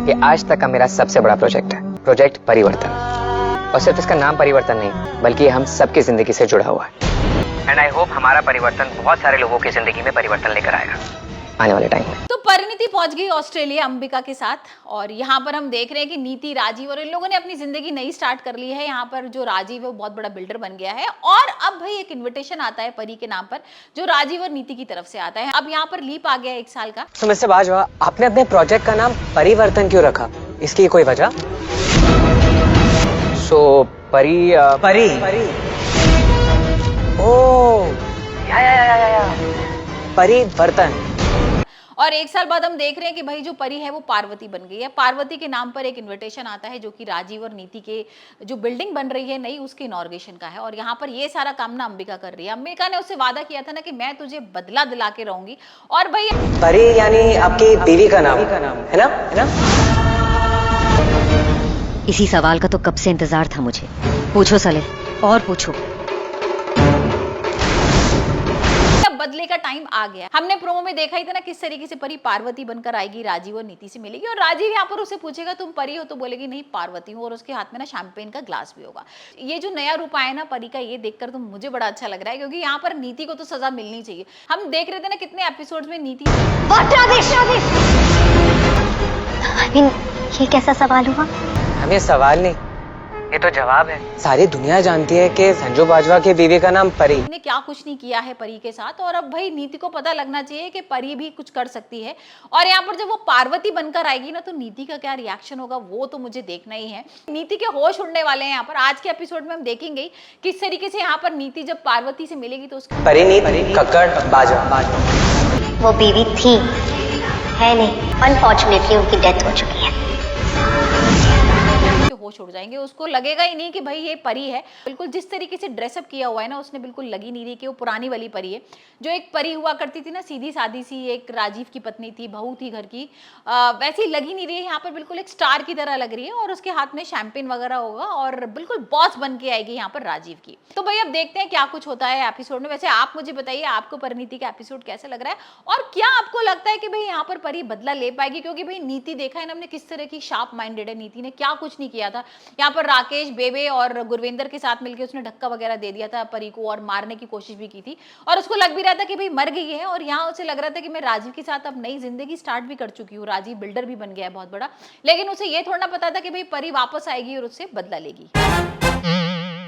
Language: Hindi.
ये आज तक का मेरा सबसे बड़ा प्रोजेक्ट है, प्रोजेक्ट परिवर्तन। और सिर्फ इसका नाम परिवर्तन नहीं, बल्कि ये हम सबकी जिंदगी से जुड़ा हुआ है। एंड आई होप हमारा परिवर्तन बहुत सारे लोगों की जिंदगी में परिवर्तन लेकर आएगा आने वाले टाइम में। तो परिणीति पहुंच गई ऑस्ट्रेलिया अंबिका के साथ, और यहाँ पर हम देख रहे हैं कि नीति, राजीव और इन लोगों ने अपनी जिंदगी नई स्टार्ट कर ली है। यहाँ पर जो राजीव है वो बहुत बड़ा बिल्डर बन गया है, और अब भाई एक इन्विटेशन आता है परी के नाम पर जो राजीव और नीति की तरफ से आता है। अब यहाँ पर लीप आ गया 1 साल का। तो मिस्टर बाजवा, आपने अपने प्रोजेक्ट का नाम परिवर्तन क्यों रखा? इसकी कोई वजह? सो परी ओह या परिवर्तन। और 1 साल बाद हम देख रहे हैं कि भाई जो परी है वो पार्वती बन गई है। पार्वती के नाम पर एक इनविटेशन आता है जो कि राजीव और नीति के जो बिल्डिंग बन रही है नई, उसके इनॉर्गेशन का है। और यहाँ पर ये सारा काम ना अंबिका कर रही है। अंबिका ने उससे वादा किया था ना कि मैं तुझे बदला दिला के रहूंगी। और भाई परी यानी आपकी बीवी का नाम है ना? इसी सवाल का तो कब से इंतजार था मुझे। पूछो साले, और पूछो। बदले का टाइम आ गया। हमने प्रोमो में देखा ही था ना किस तरीके से परी पार्वती बनकर आएगी, राजीव और नीति से मिलेगी, और राजीव यहाँ पर उसे पूछेगा तुम परी हो, तो बोलेगी नहीं पार्वती हूँ, और उसके हाथ में ना शैंपेन का ग्लास भी होगा। ये जो नया रूप आया ना परी का, ये देखकर तो मुझे बड़ा अच्छा लग रहा है, क्योंकि यहाँ पर नीति को तो सजा मिलनी चाहिए। हम देख रहे थे ना कितने एपिसोड्स में नीति। ये कैसा सवाल हुआ? हम ये सवाल नहीं, ये तो जवाब है। सारी दुनिया जानती है कि संजू बाजवा की बीवी का नाम परी ने क्या कुछ नहीं किया है परी के साथ, और अब भाई नीति को पता लगना चाहिए कि परी भी कुछ कर सकती है। और यहाँ पर जब वो पार्वती बनकर आएगी ना, तो नीति का क्या रिएक्शन होगा वो तो मुझे देखना ही है। नीति के होश उड़ने वाले हैं यहाँ पर। आज के एपिसोड में हम देखेंगे किस तरीके से यहाँ पर नीति जब पार्वती से मिलेगी तो उसकी परिणीति कक्कड़ बाजवा। वो बीवी थी, है नहीं। अनफॉर्चुनेटली उनकी डेथ हो चुकी है। होश उड़ जाएंगे। उसको लगेगा ही नहीं कि भाई ये परी है। बिल्कुल जिस तरीके से ड्रेसअप किया हुआ है ना, उसने बिल्कुल लगी नहीं रही कि वो पुरानी वाली परी है। जो एक परी हुआ करती थी ना, सीधी सादी सी, एक राजीव की पत्नी थी, बहू थी घर की, वैसी लगी नहीं रही है। यहाँ पर बिल्कुल एक स्टार की तरह लग रही है, और उसके हाथ में शैंपेन वगैरह होगा, और बिल्कुल बॉस बन के आएगी यहाँ पर राजीव की। तो भाई अब देखते हैं क्या कुछ होता है एपिसोड में। वैसे आप मुझे बताइए आपको परिणीति का एपिसोड कैसा लग रहा है, और क्या आपको लगता है कि भाई यहाँ पर परी बदला ले पाएगी? क्योंकि भाई नीति देखा है ना हमने किस तरह की शार्प माइंडेड है। नीति ने क्या कुछ नहीं किया था। यहाँ पर राकेश, बेबे और गुरविंदर के साथ मिलकर उसने धक्का वगैरह दे दिया था परी को, और मारने की कोशिश भी की थी, और उसको लग भी रहा था कि भाई मर गई है। और यहाँ उसे लग रहा था कि मैं राजीव के साथ अब नई जिंदगी स्टार्ट भी कर चुकी हूँ, राजीव बिल्डर भी बन गया है बहुत बड़ा। लेकिन उसे ये थोड़ा ना पता था कि भाई परी वापस आएगी और उससे बदला लेगी।